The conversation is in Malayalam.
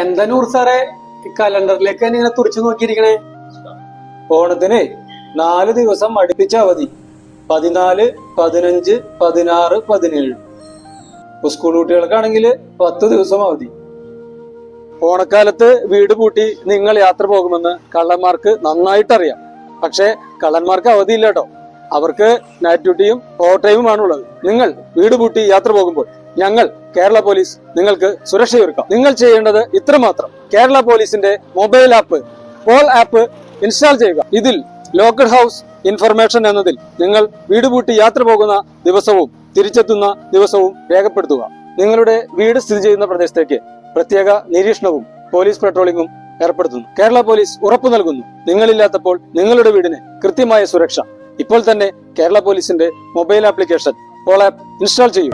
എന്താ നൂർ സാറേ കലണ്ടറിലേക്ക് തന്നെ ഇങ്ങനെ തുറച്ചു നോക്കിയിരിക്കണേ? ഓണത്തിന് 4 ദിവസം അടുപ്പിച്ച അവധി. 14, 15, 16, 17. സ്കൂൾ കുട്ടികൾക്കാണെങ്കിൽ 10 ദിവസം അവധി. ഓണക്കാലത്ത് വീട് പൂട്ടി നിങ്ങൾ യാത്ര പോകുമെന്ന് കള്ളന്മാർക്ക് നന്നായിട്ടറിയാം. പക്ഷെ കള്ളന്മാർക്ക് അവധിയില്ല കേട്ടോ. അവർക്ക് നൈറ്റ് ഡ്യൂട്ടിയും ഓവർ ടൈമുമാണുള്ളത്. നിങ്ങൾ വീട് പൂട്ടി യാത്ര പോകുമ്പോൾ ഞങ്ങൾ കേരള പോലീസ് നിങ്ങൾക്ക് സുരക്ഷയൊരുക്കാം. നിങ്ങൾ ചെയ്യേണ്ടത് ഇത്രമാത്രം: കേരള പോലീസിന്റെ mobile app Pol app install ചെയ്യുക. ഇതിൽ ലോക്ക്ഡ് ഹൗസ് ഇൻഫർമേഷൻ എന്നതിൽ നിങ്ങൾ വീട് പൂട്ടി യാത്ര പോകുന്ന ദിവസവും തിരിച്ചെത്തുന്ന ദിവസവും രേഖപ്പെടുത്തുക. നിങ്ങളുടെ വീട് സ്ഥിതി ചെയ്യുന്ന പ്രദേശത്തേക്ക് പ്രത്യേക നിരീക്ഷണവും പോലീസ് പെട്രോളിംഗും ഏർപ്പെടുത്തുന്നു. കേരള പോലീസ് ഉറപ്പു നൽകുന്നു, നിങ്ങളില്ലാത്തപ്പോൾ നിങ്ങളുടെ വീടിന് കൃത്യമായ സുരക്ഷ. ഇപ്പോൾ തന്നെ കേരള പോലീസിന്റെ mobile application Pol app install ചെയ്യൂ.